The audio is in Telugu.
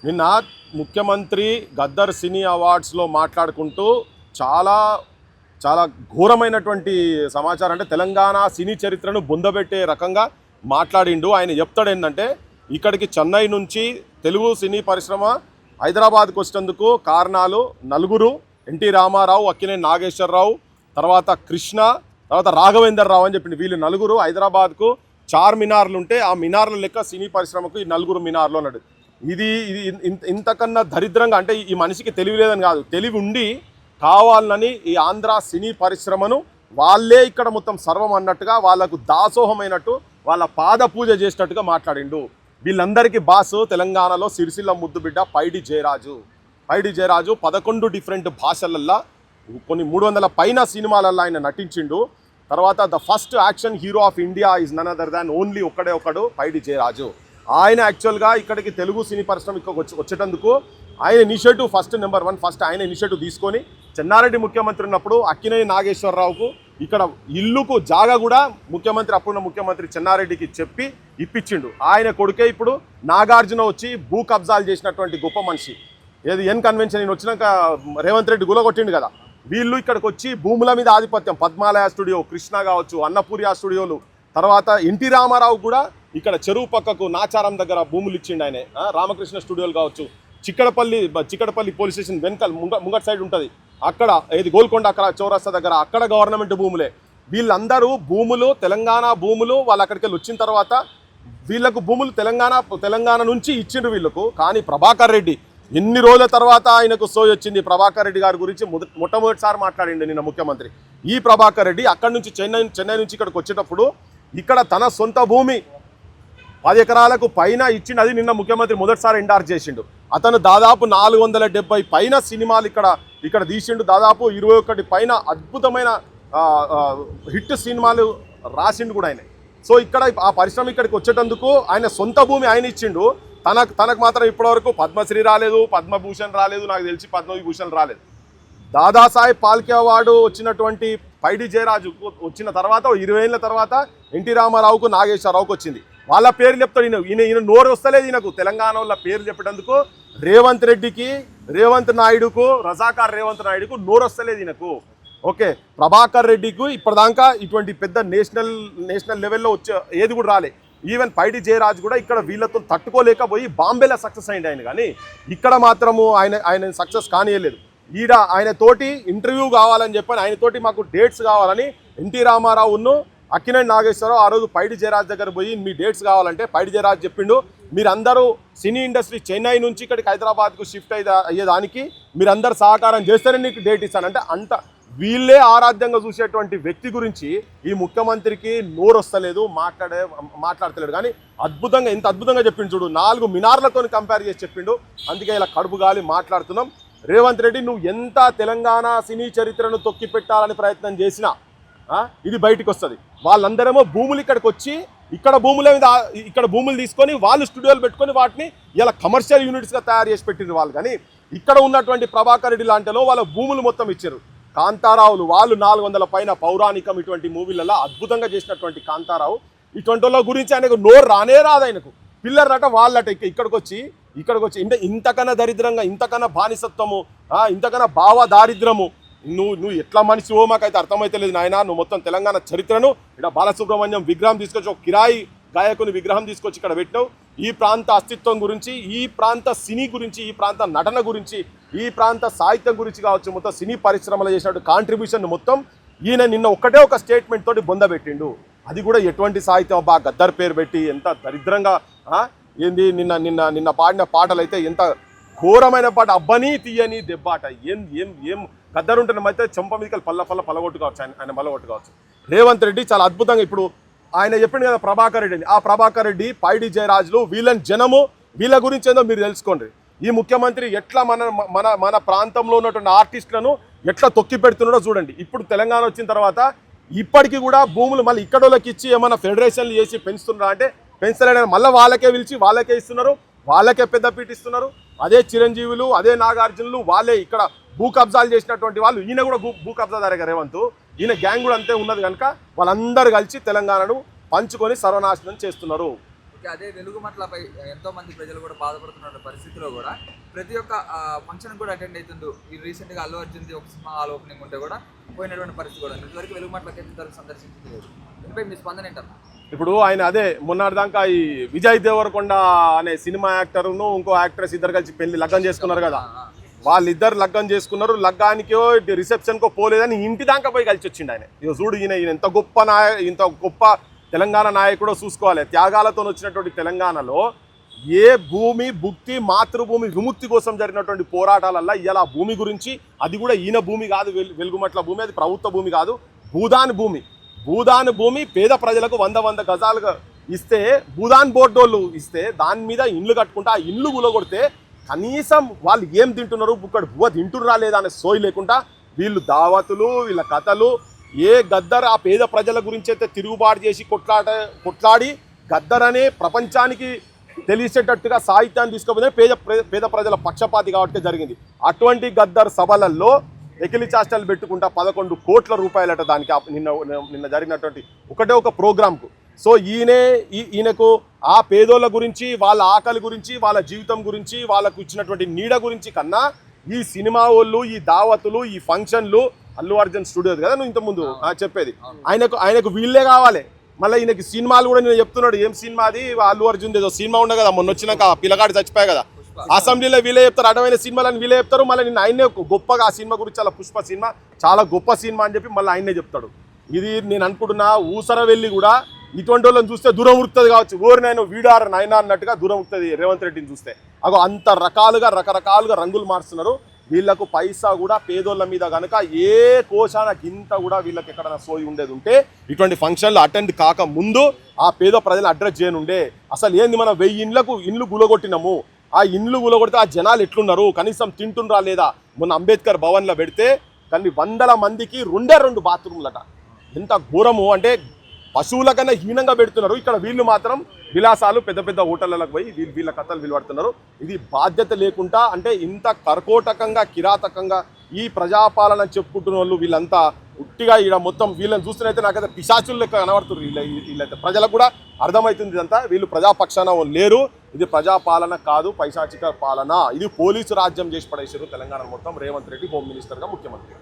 నిన్న ముఖ్యమంత్రి గద్దర్ సినీ అవార్డ్స్లో మాట్లాడుకుంటూ చాలా చాలా ఘోరమైనటువంటి సమాచారం, అంటే తెలంగాణ సినీ చరిత్రను బొందబెట్టే రకంగా మాట్లాడిండు. ఆయన చెప్తాడు ఏంటంటే, ఇక్కడికి చెన్నై నుంచి తెలుగు సినీ పరిశ్రమ హైదరాబాద్కు వచ్చేందుకు కారణాలు నలుగురు: ఎన్టీ రామారావు, అక్కినేని నాగేశ్వరరావు, తర్వాత కృష్ణ, తర్వాత రాఘవేందర్ రావు అని చెప్పింది. వీళ్ళు నలుగురు హైదరాబాద్కు చార్ మినార్లు ఉంటే ఆ మినార్ల లెక్క సినీ పరిశ్రమకు ఈ నలుగురు మినార్లు అన్నాడు. ఇది ఇది ఇంతకన్నా దరిద్రంగా, అంటే ఈ మనిషికి తెలివి లేదని కాదు, తెలివి ఉండి కావాలని ఈ ఆంధ్ర సినీ పరిశ్రమను వాళ్ళే ఇక్కడ మొత్తం సర్వం అన్నట్టుగా, వాళ్ళకు దాసోహమైనట్టు, వాళ్ళ పాద పూజ చేసినట్టుగా మాట్లాడిండు. వీళ్ళందరికీ బాసు తెలంగాణలో సిరిసిల్ల ముద్దుబిడ్డ పైడి జయరాజు. 11 డిఫరెంట్ భాషలల్లో కొన్ని 300 పైన సినిమాలల్లో ఆయన నటించిండు. తర్వాత the first action hero of India is none other than only ఒకడు పైడి జయరాజు. ఆయన యాక్చువల్గా ఇక్కడికి తెలుగు సినీ పరిశ్రమ వచ్చేటందుకు ఆయన ఇనిషియేటివ్ ఫస్ట్ ఆయన ఇనిషియేటివ్ తీసుకొని, చెన్నారెడ్డి ముఖ్యమంత్రి ఉన్నప్పుడు అక్కినేని నాగేశ్వరరావుకు ఇక్కడ ఇల్లుకు జాగా కూడా అప్పుడున్న ముఖ్యమంత్రి చెన్నారెడ్డికి చెప్పి ఇప్పించిండు. ఆయన కొడుకే ఇప్పుడు నాగార్జున వచ్చి భూ కబ్జాలు చేసినటువంటి గొప్ప మనిషి. ఏది ఎన్ కన్వెన్షన్ నేను వచ్చినాక రేవంత్ రెడ్డి గులగొట్టిండు కదా. వీళ్ళు ఇక్కడికి వచ్చి భూముల మీద ఆధిపత్యం, పద్మాలయ స్టూడియో, కృష్ణ కావచ్చు, అన్నపూర్య స్టూడియోలు, తర్వాత ఎన్టీ రామారావు కూడా ఇక్కడ చెరువు పక్కకు నాచారం దగ్గర భూములు ఇచ్చిండు ఆయన. రామకృష్ణ స్టూడియోలు కావచ్చు, చిక్కడపల్లి పోలీస్ స్టేషన్ వెనకాల ముంగట్ సైడ్ ఉంటుంది, అక్కడ ఏది గోల్కొండ అక్కడ చౌరస్తా దగ్గర అక్కడ గవర్నమెంట్ భూములే. వీళ్ళందరూ భూములు, తెలంగాణ భూములు, వాళ్ళు అక్కడికి వెళ్ళి వచ్చిన తర్వాత వీళ్ళకు భూములు తెలంగాణ నుంచి ఇచ్చిండ్రు వీళ్ళకు. కానీ ప్రభాకర్ రెడ్డి ఎన్ని రోజుల తర్వాత ఆయనకు సోయి వచ్చింది. ప్రభాకర్ రెడ్డి గారి గురించి మొట్టమొదటిసారి మాట్లాడిండు నిన్న ముఖ్యమంత్రి. ఈ ప్రభాకర్ రెడ్డి అక్కడి నుంచి చెన్నై నుంచి ఇక్కడికి వచ్చేటప్పుడు ఇక్కడ తన సొంత భూమి 10 ఎకరాలకు పైన ఇచ్చిండు. అది నిన్న ముఖ్యమంత్రి మొదటిసారి ఎండార్జ్ చేసిండు. అతను దాదాపు 470 పైన సినిమాలు ఇక్కడ తీసిండు. దాదాపు 21 పైన అద్భుతమైన హిట్ సినిమాలు రాసిండు కూడా ఆయన. సో ఇక్కడ ఆ పరిశ్రమ ఇక్కడికి వచ్చేటందుకు ఆయన సొంత భూమి ఆయన ఇచ్చిండు. తనకు మాత్రం ఇప్పటివరకు పద్మశ్రీ రాలేదు, పద్మభూషణ్ రాలేదు, నాకు తెలిసి పద్మవిభూషణ్ రాలేదు. దాదాసాహెబ్ పాల్కే అవార్డు వచ్చినటువంటి పైడి జయరాజు వచ్చిన తర్వాత 20 ఏళ్ళ తర్వాత ఎన్టీ రామారావుకు, నాగేశ్వరరావుకు వచ్చింది. వాళ్ళ పేర్లు చెప్తాడు ఈయన నోరు వస్తలేదు ఈయనకు. తెలంగాణ వాళ్ళ పేర్లు చెప్పేటందుకు రేవంత్ నాయుడుకు, రజాకార్ రేవంత్ నాయుడుకు నోరు వస్తలేదు ఈయనకు. ఓకే, ప్రభాకర్ రెడ్డికి ఇప్పటిదాకా ఇటువంటి పెద్ద నేషనల్ లెవెల్లో వచ్చే ఏది కూడా రాలే. ఈవెన్ పైడి జయరాజు కూడా ఇక్కడ వీళ్ళతో తట్టుకోలేకపోయి బాంబేలో సక్సెస్ అయింది ఆయన. కానీ ఇక్కడ మాత్రము ఆయన సక్సెస్ కానియలేదు. ఆయన తోటి ఇంటర్వ్యూ కావాలని చెప్పని, ఆయన తోటి మాకు డేట్స్ కావాలని ఎన్టీ రామారావును, అక్కినేని నాగేశ్వరరావు ఆ రోజు పైడి జయరాజ్ దగ్గర పోయి మీ డేట్స్ కావాలంటే పైడి జయరాజ్ చెప్పిండు, మీరందరూ సినీ ఇండస్ట్రీ చెన్నై నుంచి ఇక్కడికి హైదరాబాద్కు షిఫ్ట్ అయ్యేదానికి మీరందరూ సహకారం చేస్తేనే నీకు డేట్ ఇస్తానంటే వీళ్ళే ఆరాధ్యంగా చూసేటువంటి వ్యక్తి గురించి ఈ ముఖ్యమంత్రికి నోరు వస్తలేదు, మాట్లాడతలేడు. కానీ ఎంత అద్భుతంగా చెప్పిండు చూడు, 4 మినార్లతో కంపేర్ చేసి చెప్పిండు. అందుకే ఇలా కడుపు గాలి మాట్లాడుతున్నాం. రేవంత్ రెడ్డి, నువ్వు ఎంత తెలంగాణ సినీ చరిత్రను తొక్కి పెట్టాలని ప్రయత్నం చేసినా ఇది బయటికి వస్తుంది. వాళ్ళందరేమో భూములు ఇక్కడికి వచ్చి ఇక్కడ భూములు తీసుకొని వాళ్ళు స్టూడియోలు పెట్టుకొని వాటిని ఇలా కమర్షియల్ యూనిట్స్గా తయారు చేసి పెట్టిండ్రు వాళ్ళు. కానీ ఇక్కడ ఉన్నటువంటి ప్రభాకర్ రెడ్డి లాంటిలో వాళ్ళ భూములు మొత్తం ఇచ్చారు. కాంతారావులు వాళ్ళు 400 పైన పౌరాణికం ఇటువంటి మూవీలలో అద్భుతంగా చేసినటువంటి కాంతారావు, ఇటువంటి వాళ్ళ గురించి ఆయనకు నోరు రానే రాదు. ఆయనకు పిల్లరట వాళ్ళట ఇక్కడికి వచ్చి ఇంతకన్నా దరిద్రంగా, ఇంతకన్నా బానిసత్వము, ఇంతకన్నా భావ దారిద్రము, నువ్వు ఎట్లా మనిషివో మాకైతే అర్థమైతలేదు నాయన. నువ్వు మొత్తం తెలంగాణ చరిత్రను ఇక్కడ బాలసుబ్రహ్మణ్యం విగ్రహం తీసుకొచ్చి, ఒక కిరాయి గాయకుని విగ్రహం తీసుకొచ్చి ఇక్కడ పెట్టావు. ఈ ప్రాంత అస్తిత్వం గురించి, ఈ ప్రాంత సినీ గురించి, ఈ ప్రాంత నటన గురించి, ఈ ప్రాంత సాహిత్యం గురించి కావచ్చు, మొత్తం సినీ పరిశ్రమలో చేసినట్టు కాంట్రిబ్యూషన్ మొత్తం ఈయన నిన్న ఒక స్టేట్మెంట్ తోటి బొందబెట్టిండు. అది కూడా ఎటువంటి సాహిత్యం అబ్బా, గద్దర్ పేరు పెట్టి ఎంత దరిద్రంగా ఏంది. నిన్న పాడిన పాటలు అయితే ఎంత ఘోరమైన పాట, అబ్బని తీయని దెబ్బాట. ఏం గద్దరు ఉంటున్న అయితే చెంప మీదకి పల్లగొట్టుకోవచ్చు, ఆయన మల్లగొట్టుకోవచ్చు. రేవంత్ రెడ్డి చాలా అద్భుతంగా ఇప్పుడు ఆయన చెప్పిండు కదా ప్రభాకర్ రెడ్డి, ఆ ప్రభాకర్ రెడ్డి, పైడి జయరాజులు, వీళ్ళ గురించి ఏందో మీరు తెలుసుకోండి. ఈ ముఖ్యమంత్రి ఎట్లా మన ప్రాంతంలో ఉన్నటువంటి ఆర్టిస్టులను ఎట్లా తొక్కి పెడుతున్నాడో చూడండి. ఇప్పుడు తెలంగాణ వచ్చిన తర్వాత ఇప్పటికీ కూడా భూములు మళ్ళీ ఇక్కడ వాళ్ళకి ఇచ్చి ఏమైనా ఫెడరేషన్లు చేసి పెంచుతున్నారా అంటే పెంచలేదని, మళ్ళీ వాళ్ళకే పిలిచి వాళ్ళకే ఇస్తున్నారు, వాళ్ళకే పెద్దపీట ఇస్తున్నారు. అదే చిరంజీవులు, అదే నాగార్జునులు, వాళ్ళే ఇక్కడ భూ కబ్జాలు చేసినటువంటి వాళ్ళు. ఈయన కూడా భూ కబ్జాదారుగా రేవంత్, ఈయన గ్యాంగ్ కూడా అంతే ఉన్నది కనుక వాళ్ళందరూ కలిసి తెలంగాణను పంచుకొని సర్వనాశనం చేస్తున్నారు. ఓకే, అదే వెలుగుమట్లపై ఎంతో మంది ప్రజలు కూడా బాధపడుతున్న పరిస్థితిలో కూడా ప్రతి ఒక్క ఫంక్షన్ కూడా అటెండ్ అవుతుండు. ఈ రీసెంట్గా అల్లు అర్జున్ది ఒక సినిమా హాల్ ఓపెనింగ్ ఉంటే కూడా పోయినటువంటి పరిస్థితి కూడా ఇంతవరకు వెలుగుమట్లకి ఇంతవరకు సందర్శించలేదు. దీనిపై మీ స్పందన ఏంటన్నా? ఇప్పుడు ఆయన అదే మొన్నటిదాకా ఈ విజయ్ దేవరకొండ అనే సినిమా యాక్టర్ను ఇంకో యాక్ట్రెస్ ఇద్దరు కలిసి లగ్గం చేసుకున్నారు కదా. వాళ్ళిద్దరు లగ్గం చేసుకున్నారు. లగ్గానికో రిసెప్షన్కో పోలేదని ఇంటి దాకా పోయి కలిసి వచ్చిండు ఆయన. ఇక చూడు ఈయన ఇంత గొప్ప తెలంగాణ నాయకుడో చూసుకోవాలి. త్యాగాలతో వచ్చినటువంటి తెలంగాణలో ఏ భూమి భుక్తి మాతృభూమి విముక్తి కోసం జరిగినటువంటి పోరాటాలల్లో ఇలా భూమి గురించి, అది కూడా ఈయన భూమి కాదు, వెలుగుమట్ల భూమి, అది ప్రభుత్వ భూమి కాదు, భూదాన్ భూమి పేద ప్రజలకు 100 గజాలుగా ఇస్తే, భూదాన్ బోర్డోళ్ళు ఇస్తే దాని మీద ఇండ్లు కట్టుకుంటే ఆ ఇండ్లు గులగొడితే కనీసం వాళ్ళు ఏం తింటున్నారు, బుక్కడు బువ్వ తింటున్నారా లేదా అనే సోయి లేకుండా వీళ్ళు దావతులు, వీళ్ళ కథలు, ఏ గద్దర్ ఆ పేద ప్రజల గురించి అయితే తిరుగుబాటు చేసి కొట్లాడి గద్దర్ అనే ప్రపంచానికి తెలిసేటట్టుగా సాహిత్యాన్ని తీసుకుపోతే పేద ప్రజల పక్షపాతి కాబట్టి జరిగింది. అటువంటి గద్దర్ సభలలో ఎకిలి చాస్టలు పెట్టుకుంటా 11 కోట్ల రూపాయలట దానికి నిన్న జరిగినటువంటి ఒక ప్రోగ్రాంకు. సో ఈయనకు ఆ పేదోళ్ళ గురించి, వాళ్ళ ఆకలి గురించి, వాళ్ళ జీవితం గురించి, వాళ్ళకు ఇచ్చినటువంటి నీడ గురించి కన్నా ఈ సినిమా వాళ్ళు, ఈ దావతులు, ఈ ఫంక్షన్లు, అల్లు అర్జున్ స్టూడియో కదా నువ్వు ఇంతకుముందు చెప్పేది, ఆయనకు వీళ్ళే కావాలి. మళ్ళీ ఈయనకి సినిమాలు కూడా నేను చెప్తున్నాడు. ఏం సినిమా అది, అల్లు అర్జున్ ఏదో సినిమా ఉండే కదా మొన్న వచ్చినాక, పిల్లగాడు చచ్చిపోయా కదా, అసెంబ్లీలో వీళ్ళే చెప్తారు, అడవైన సినిమాలని వీళ్ళే చెప్తారు. మళ్ళీ నిన్న ఆయనే గొప్పగా ఆ సినిమా గురించి, చాలా పుష్ప సినిమా చాలా గొప్ప సినిమా అని చెప్పి మళ్ళీ ఆయనే చెప్తాడు. ఇది నేను అనుకుంటున్నా ఊసర వెళ్ళి కూడా ఇటువంటి వాళ్ళని చూస్తే దూరం ఉరుకుతుంది కావచ్చు, ఓరి నాయన వీడారు నాయన అన్నట్టుగా దూరం ఉరుకుతుంది రేవంత్ రెడ్డిని చూస్తే. అగో అంత రకరకాలుగా రంగులు మారుస్తున్నారు. వీళ్ళకు పైసా కూడా పేదోళ్ళ మీద కనుక ఏ కోశాన గింత కూడా వీళ్ళకి ఎక్కడైనా సోయి ఉండేది ఉంటే ఇటువంటి ఫంక్షన్లు అటెండ్ కాక ముందు ఆ పేద ప్రజలను అడ్రస్ చేయనుండే. అసలు ఏంది, మనం 1000 ఇండ్లు గులగొట్టినాము, ఆ ఇండ్లు గులగొడితే ఆ జనాలు ఎట్లున్నారు, కనీసం తింటుండ్రా లేదా. మొన్న అంబేద్కర్ భవన్లో పెడితే కానీ 100 మందికి 2 బాత్రూమ్లట. ఎంత ఘోరము అంటే పశువుల కన్నా హీనంగా పెడుతున్నారు. ఇక్కడ వీళ్ళు మాత్రం విలాసాలు పెద్ద హోటళ్లకు పోయి వీళ్ళ కథలు విలువడుతున్నారు. ఇది బాధ్యత లేకుండా, అంటే ఇంత కర్కోటకంగా కిరాతకంగా ఈ ప్రజాపాలన చెప్పుకుంటున్న వాళ్ళు వీళ్ళంతా ఉట్టిగా ఇక్కడ మొత్తం వీళ్ళని చూస్తున్నైతే నాకైతే పిశాచులు లెక్క కనబడుతున్నారు. వీళ్ళైతే ప్రజలకు కూడా అర్థమవుతుంది ఇదంతా, వీళ్ళు ప్రజాపక్షాన లేరు. ఇది ప్రజాపాలన కాదు, పైశాచిక పాలన. ఇది పోలీసు రాజ్యం చేసి పడేసారు తెలంగాణ మొత్తం రేవంత్ రెడ్డి హోమ్ మినిస్టర్గా, ముఖ్యమంత్రి.